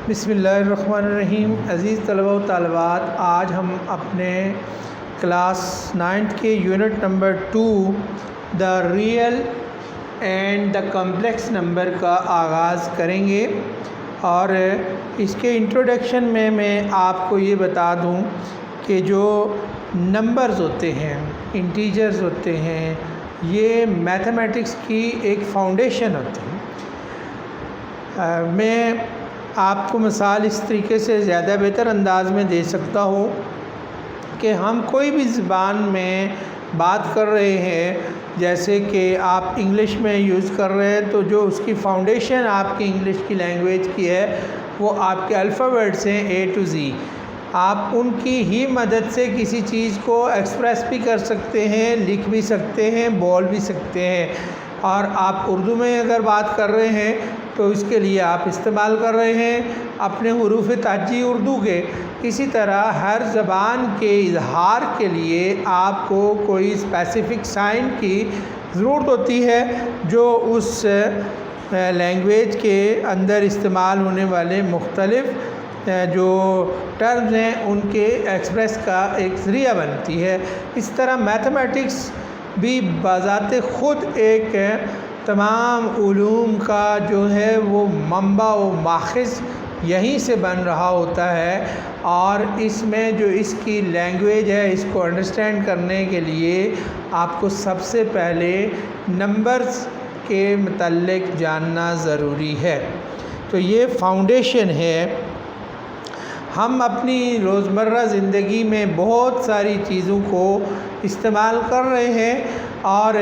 बिस्मिल्लाहिर्रहमानिर्रहीम। अज़ीज़ तलबा व तालिबात, आज हम अपने क्लास 9th के unit number 2 the real and the complex number का आगाज़ करेंगे। और इसके इंट्रोडक्शन में मैं आपको ये बता दूं कि जो नंबर्स होते हैं, इंटीजर्स होते हैं, ये मैथमेटिक्स की एक फाउंडेशन होती है। मैं आपको मिसाल इस तरीके से ज़्यादा बेहतर अंदाज़ में दे सकता हूँ कि हम कोई भी ज़बान में बात कर रहे हैं, जैसे कि आप इंग्लिश में यूज़ कर रहे हैं, तो जो उसकी फाउंडेशन आपकी इंग्लिश की लैंग्वेज की है वो आपके अल्फ़ाबेट्स हैं A to Z। आप उनकी ही मदद से किसी चीज़ को एक्सप्रेस भी कर सकते हैं, लिख भी सकते हैं, बोल भी सकते हैं। और आप उर्दू में अगर बात कर रहे हैं तो इसके लिए आप इस्तेमाल कर रहे हैं अपने हुरूफ़ ताजी उर्दू के। इसी तरह हर ज़बान के इजहार के लिए आपको कोई स्पेसिफ़िक साइन की ज़रूरत होती है जो उस लैंग्वेज के अंदर इस्तेमाल होने वाले मुख्तलिफ़ जो टर्म्स हैं उनके एक्सप्रेस का एक ज़रिया बनती है। इस तरह मैथमेटिक्स भी बज़ाते ख़ुद एक तमाम उलूम का जो है वो मंबा व माख़ज़ यहीं से बन रहा होता है। और इसमें जो इसकी लैंग्वेज है, इसको अंडरस्टैंड करने के लिए आपको सबसे पहले नंबर्स के मुतल्लिक़ जानना ज़रूरी है। तो ये फाउंडेशन है। हम अपनी रोज़मर्रा ज़िंदगी में बहुत सारी चीज़ों को इस्तेमाल कर रहे हैं और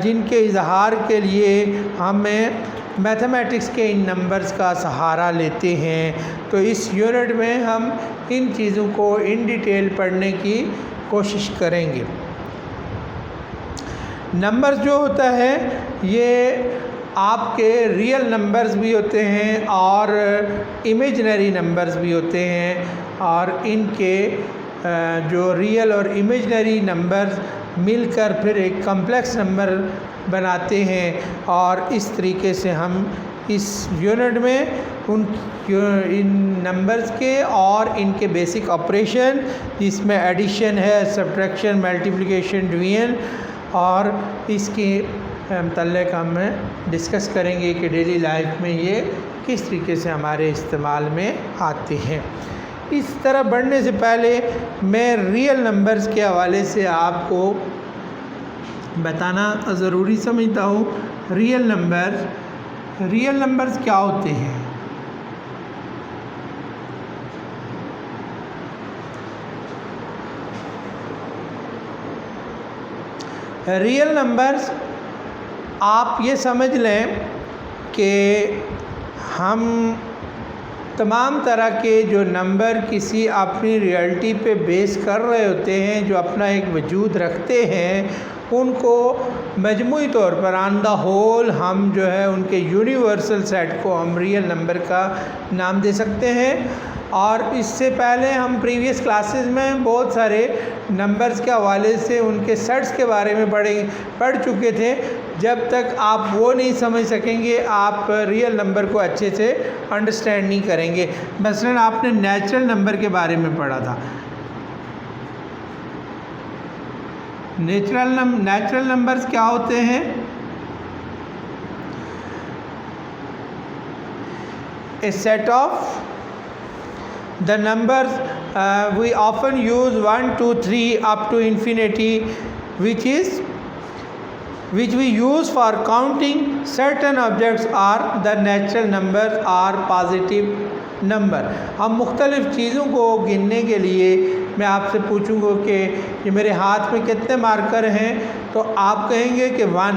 जिनके इजहार के लिए हमें मैथमेटिक्स के इन नंबर्स का सहारा लेते हैं। तो इस यूनिट में हम इन चीज़ों को इन डिटेल पढ़ने की कोशिश करेंगे। नंबर्स जो होता है ये आपके रियल नंबर्स भी होते हैं और इमेजिनरी नंबर्स भी होते हैं। और इनके जो रियल और इमेजिनरी नंबर्स मिलकर फिर एक कम्प्लेक्स नंबर बनाते हैं। और इस तरीके से हम इस यूनिट में इन नंबर्स के और इनके बेसिक ऑपरेशन, जिसमें एडिशन है, सब्ट्रैक्शन, मल्टीप्लिकेशन, डिवीज़न, और इसके मतलब हम डिस्कस करेंगे कि डेली लाइफ में ये किस तरीके से हमारे इस्तेमाल में आते हैं। इस तरह बढ़ने से पहले मैं रियल नंबर्स के हवाले से आपको बताना ज़रूरी समझता हूँ। रियल नंबर्स क्या होते हैं? रियल नंबर्स आप ये समझ लें कि हम तमाम तरह के जो नंबर किसी अपनी रियलिटी पे बेस कर रहे होते हैं, जो अपना एक वजूद रखते हैं, उनको मजमूई तौर पर ऑन द होल हम जो है उनके यूनिवर्सल सेट को हम रियल नंबर का नाम दे सकते हैं। और इससे पहले हम प्रीवियस क्लासेस में बहुत सारे नंबर्स के हवाले से उनके सेट्स के बारे में पढ़ चुके थे। जब तक आप वो नहीं समझ सकेंगे आप रियल नंबर को अच्छे से अंडरस्टैंड नहीं करेंगे। मसलन आपने नेचुरल नंबर के बारे में पढ़ा था। नेचुरल नंबर्स क्या होते हैं? A set of the numbers we often use 1 2 3 up to infinity, which we use for counting certain objects, or the natural numbers or positive number। हम मुख्तलिफ़ चीज़ों को गिनने के लिए मैं आपसे पूछूंगा कि ये मेरे हाथ में कितने मार्कर हैं, तो आप कहेंगे कि 1।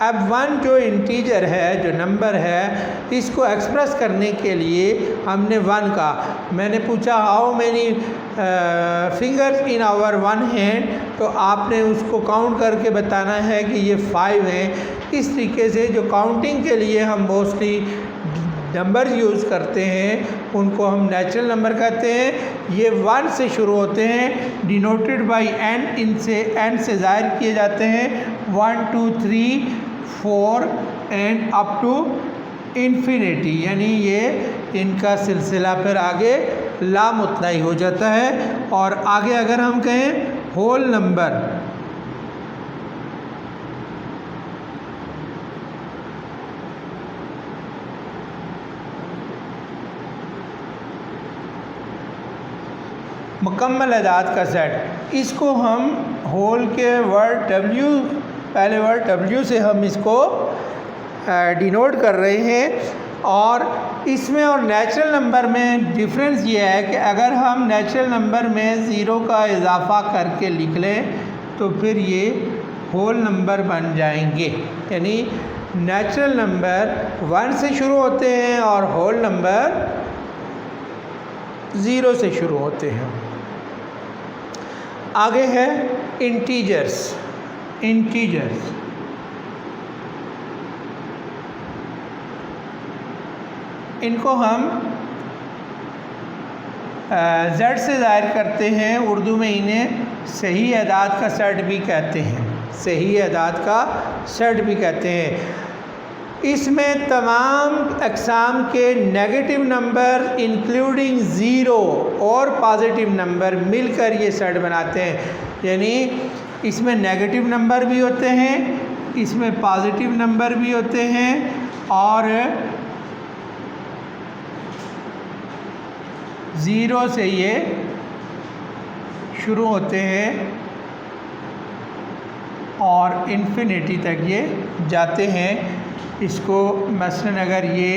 अब 1 जो इंटीजर है, जो नंबर है, इसको एक्सप्रेस करने के लिए हमने 1 का, मैंने पूछा how many fingers in our 1 hand, तो आपने उसको काउंट करके बताना है कि ये 5 हैं। इस तरीके से जो काउंटिंग के लिए हम मोस्टली नंबर यूज़ करते हैं उनको हम नेचुरल नंबर कहते हैं। ये 1 से शुरू होते हैं, डिनोटेड बाय n, इनसे n से ज़ाहिर किए जाते हैं। 1 2 3 4 एंड अप टू इन्फिनिटी, यानी ये इनका सिलसिला फिर आगे लामुतनाई हो जाता है। और आगे अगर हम कहें होल नंबर, मुकम्मल अदाद का सेट, इसको हम होल के वर्ड W, पहले वर्ड W से हम इसको डिनोट कर रहे हैं। और इसमें और नेचुरल नंबर में डिफरेंस ये है कि अगर हम नेचुरल नंबर में ज़ीरो का इजाफ़ा करके लिख लें तो फिर ये होल नंबर बन जाएंगे। यानी नेचुरल नंबर 1 से शुरू होते हैं और होल नंबर 0 से शुरू होते हैं। आगे है इंटीजर्स। इनको हम Z से ज़ाहिर करते हैं। उर्दू में इन्हें सही अदाद का सेट भी कहते हैं, सही अदाद का सेट भी कहते हैं। इसमें तमाम अक़साम के नेगेटिव नंबर इंक्लूडिंग ज़ीरो और पॉजिटिव नंबर मिलकर ये सेट बनाते हैं। यानी इसमें नेगेटिव नंबर भी होते हैं, इसमें पॉजिटिव नंबर भी होते हैं और ज़ीरो से ये शुरू होते हैं और इन्फिनिटी तक ये जाते हैं। इसको मसलन अगर ये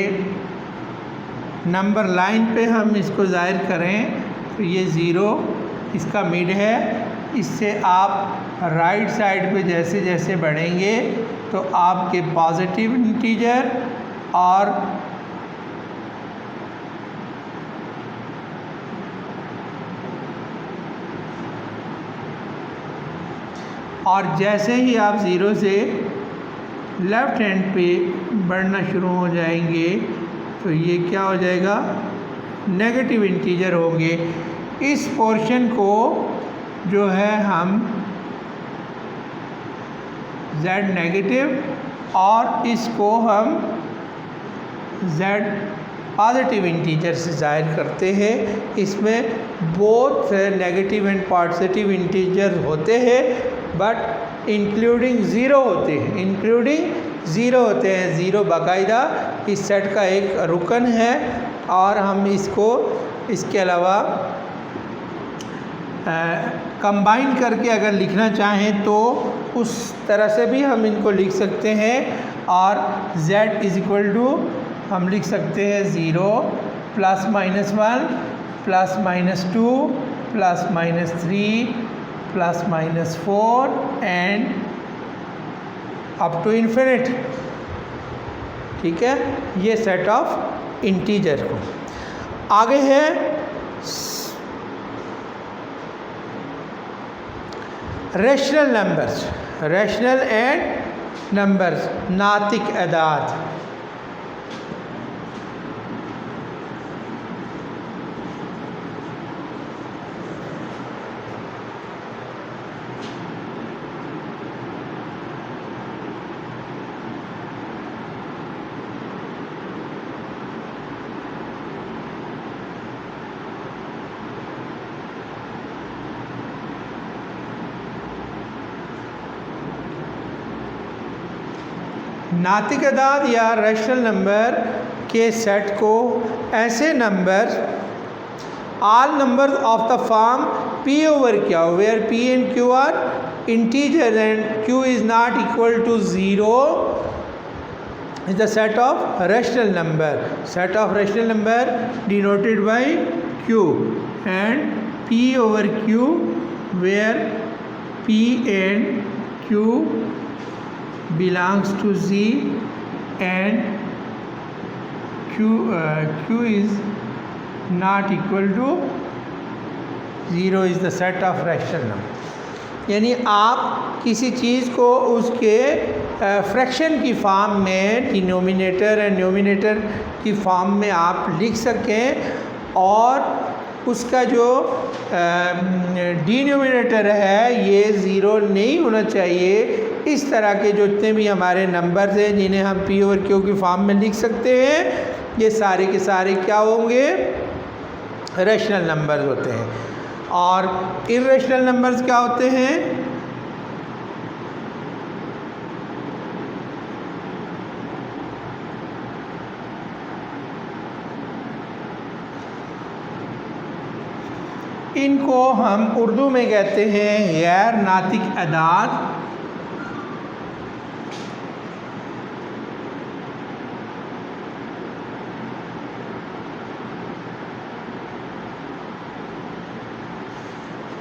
नंबर लाइन पे हम इसको ज़ाहिर करें तो ये ज़ीरो इसका मिड है। इससे आप राइट साइड पे जैसे जैसे बढ़ेंगे तो आपके पॉजिटिव इंटीजर और जैसे ही आप ज़ीरो से लेफ़्ट हैंड पे बढ़ना शुरू हो जाएंगे तो ये क्या हो जाएगा, नेगेटिव इंटीजर होंगे। इस पोर्शन को जो है हम Z नेगेटिव और इसको हम Z पॉजिटिव इंटीजर से ज़ाहिर करते हैं। इसमें both negative and positive integer होते हैं बट इंक्लूडिंग ज़ीरो होते हैं, ज़ीरो बाकायदा इस सेट का एक रुकन है। और हम इसको इसके अलावा कंबाइन करके अगर लिखना चाहें तो उस तरह से भी हम इनको लिख सकते हैं। और Z इज़ इक्वल टू हम लिख सकते हैं 0 +- 1 +-2 +-3 +-4 एंड अप टू इन्फिनिट। ठीक है, ये सेट ऑफ इंटीजर को। आगे है rational numbers, rational and numbers, नातिक अदाद। नातिक अदाद या रैशनल नंबर के सेट को ऐसे number all numbers of the form p over q where p and q are integers and q is not equal to 0 is the set of rational number. Set of rational number denoted by q and p over q where p and q belongs to z and q is not equal to 0 is the set of rational number। यानी आप किसी चीज़ को उसके fraction की form में, denominator and numerator की form में आप लिख सकें और उसका जो डिनोमिनेटर है ये ज़ीरो नहीं होना चाहिए। इस तरह के जो जितने भी हमारे नंबर्स हैं जिन्हें हम पी ओवर क्यू की फॉर्म में लिख सकते हैं ये सारे के सारे क्या होंगे, रैशनल नंबर्स होते हैं। और इर्रेशनल नंबर्स क्या होते हैं, इनको हम उर्दू में कहते हैं गैर नातिक अदाद।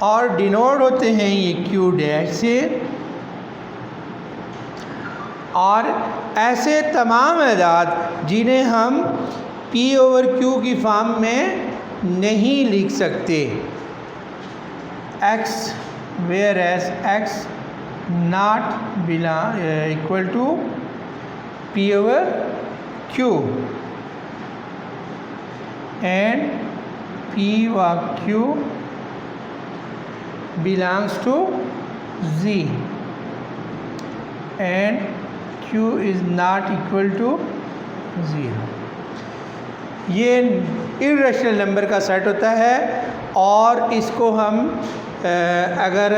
और डिनोट होते हैं ये क्यू डैश से। और ऐसे तमाम अदाद जिन्हें हम पी ओवर क्यू की फॉर्म में नहीं लिख सकते, x whereas x not belong equal to p over q and p over q belongs to z and q is not equal to 0। ये इर्रेशनल नंबर का सेट होता है और इसको हम अगर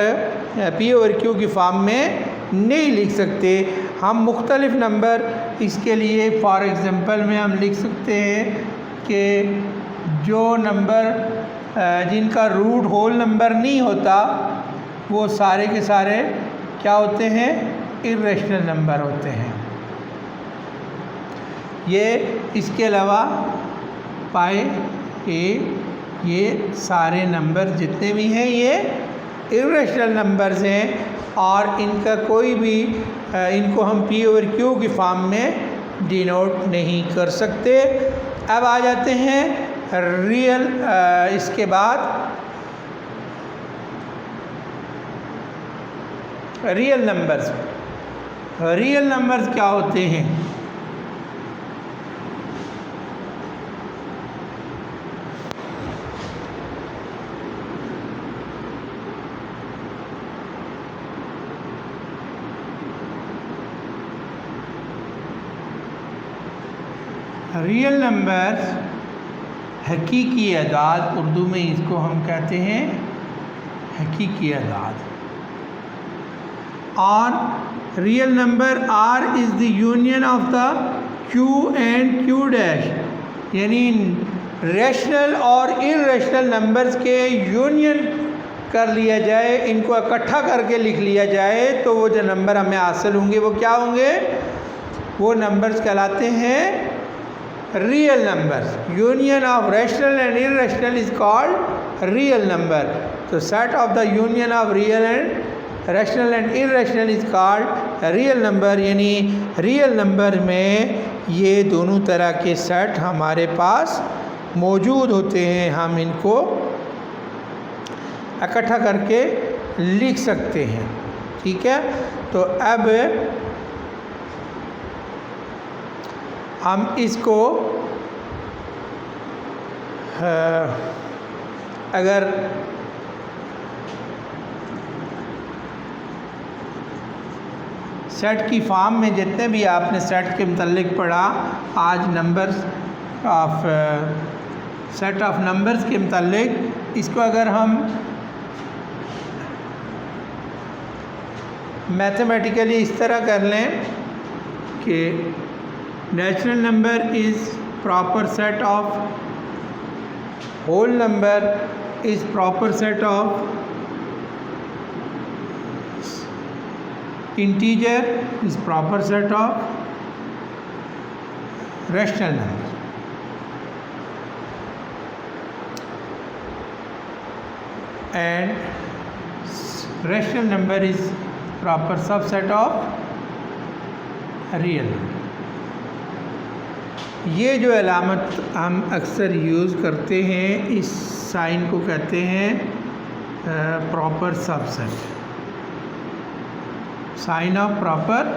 पी ओवर क्यू की फॉर्म में नहीं लिख सकते। हम मुख्तलिफ नंबर इसके लिए फॉर एग्ज़ाम्पल में हम लिख सकते हैं कि जो नंबर जिनका रूट होल नंबर नहीं होता वो सारे के सारे क्या होते हैं, इर्रेशनल नंबर होते हैं। ये इसके अलावा पाए ये सारे नंबर जितने भी हैं ये इर्रेशनल नंबर्स हैं और इनका कोई भी इनको हम पी ओवर क्यू की फॉर्म में डिनोट नहीं कर सकते। अब आ जाते हैं रियल, इसके बाद रियल नंबर्स। रियल नंबर्स क्या होते हैं, रियल नंबर्स हकीकी अदाद, उर्दू में इसको हम कहते हैं हकीकी अदाद। और real number are is the union of the Q and Q dash, यानी रैशनल और इर्रेशनल नंबर्स के यूनियन कर लिया जाए, इनको इकट्ठा करके लिख लिया जाए तो वो जो नंबर हमें हासिल होंगे वो क्या होंगे, वो नंबर्स कहलाते हैं real numbers. Union of rational and irrational is called real number. तो set of the union of real and rational and irrational is called real number, यानी रियल नंबर में ये दोनों तरह के सेट हमारे पास मौजूद होते हैं, हम इनको इकट्ठा करके लिख सकते हैं। ठीक है, तो अब हम इसको अगर सेट की फॉर्म में जितने भी आपने सेट के मुतल्लिक पढ़ा आज, numbers of set of numbers के मुतल्लिक, इसको अगर हम मैथमेटिकली इस तरह कर लें कि natural number is proper set of, whole number is proper set of, integer is proper set of rational number. And rational number is proper subset of real number. ये जो अलामत हम अक्सर यूज़ करते हैं, इस साइन को कहते हैं proper subset, sign of proper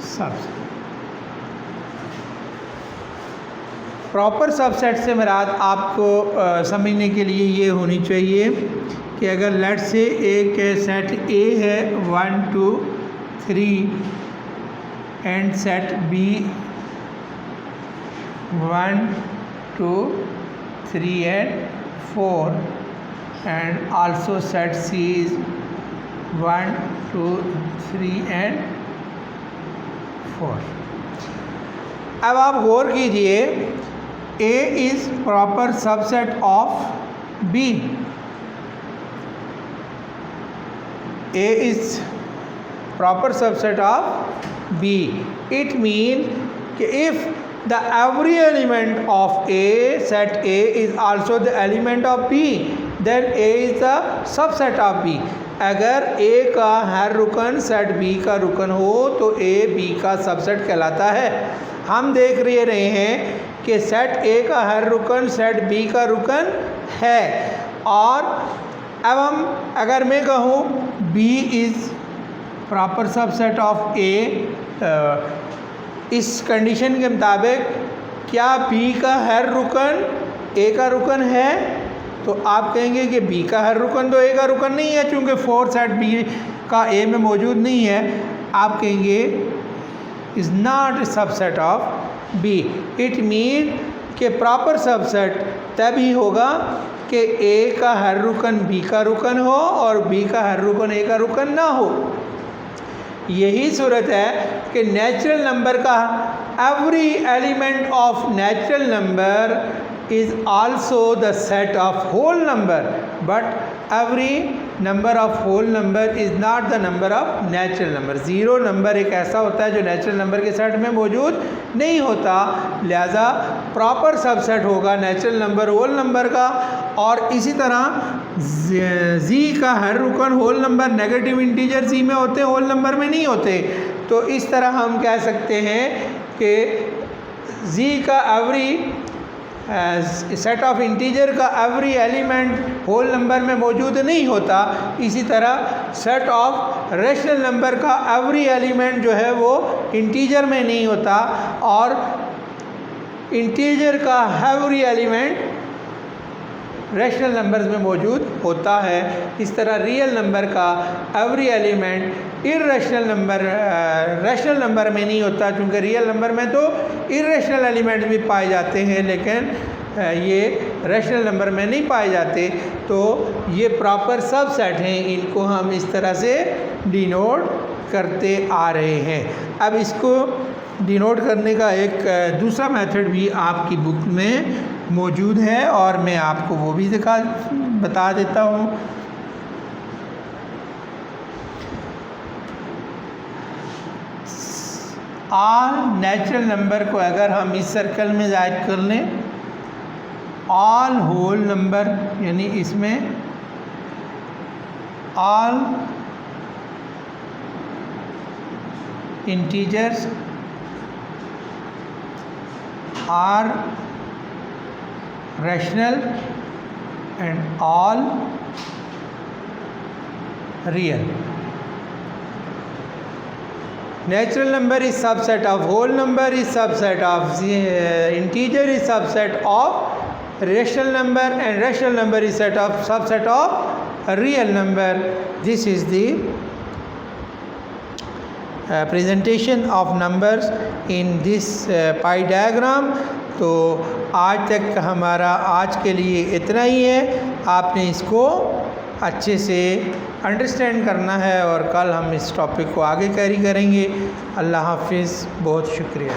subset. Proper subset से मुराद आपको समझने के लिए ये होनी चाहिए कि अगर लेट से एक सेट ए है 1 2 3 and set B 1 2 3 and 4, and also set C is 1 2 3 and 4. अब आप गौर कीजिए, A is proper subset of B. A is proper subset of B. It means if the every element of A, set A is also the element of B, then A is the subset of B. अगर A का हर रुकन set B का रुकन हो तो A B का subset कहलाता है. हम देख रहे हैं कि सेट A का हर रुकन सेट B का रुकन है, और अब हम अगर मैं कहूँ B is proper subset of A, इस कंडीशन के मुताबिक क्या B का हर रुकन A का रुकन है, तो आप कहेंगे कि B का हर रुकन तो A का रुकन नहीं है, चूँकि 4 सेट B का A में मौजूद नहीं है. आप कहेंगे is not a subset of B. It mean कि प्रॉपर सबसेट तभी होगा कि A का हर रुकन B का रुकन हो और B का हर रुकन A का रुकन ना हो. यही सूरत है कि नेचुरल नंबर का every element of natural number is also the set of whole number, but every number of whole number is not the number of natural number. Zero number एक ऐसा होता है जो नेचुरल नंबर के set में मौजूद नहीं होता, लिहाजा प्रॉपर सबसेट होगा नेचुरल नंबर होल नंबर का. और इसी तरह जी का हर रुकन होल नंबर नेगेटिव इंटीजर जी में होते हैं, होल नंबर में नहीं होते. तो इस तरह हम कह सकते हैं कि जी का एवरी सेट ऑफ इंटीजर का एवरी एलिमेंट होल नंबर में मौजूद नहीं होता. इसी तरह सेट ऑफ रेशनल नंबर का एवरी एलिमेंट जो है वो इंटीजर में नहीं होता, और इंटीजर का एवरी एलिमेंट रेशनल नंबर्स में मौजूद होता है. इस तरह रियल नंबर का every element irrational number rational number में नहीं होता, क्योंकि रियल नंबर में तो इर्रेशनल एलिमेंट भी पाए जाते हैं, लेकिन ये रैशनल नंबर में नहीं पाए जाते. तो ये प्रॉपर सबसेट हैं, इनको हम इस तरह से डिनोट करते आ रहे हैं. अब इसको डिनोट करने का एक दूसरा मेथड भी आपकी बुक में मौजूद है, और मैं आपको वो भी बता देता हूँ. ऑल नेचुरल नंबर को अगर हम इस सर्कल में ज़ाहिर कर लें, ऑल होल नंबर यानी इसमें all integers are rational and all real. Natural number is subset of whole number, is subset of integer, is subset of rational number, and rational number is subset of real number. This is the presentation of numbers in this pie diagram. तो आज तक हमारा आज के लिए इतना ही है. आपने इसको अच्छे से अंडरस्टैंड करना है, और कल हम इस टॉपिक को आगे कैरी करेंगे. अल्लाह हाफिज़. बहुत शुक्रिया.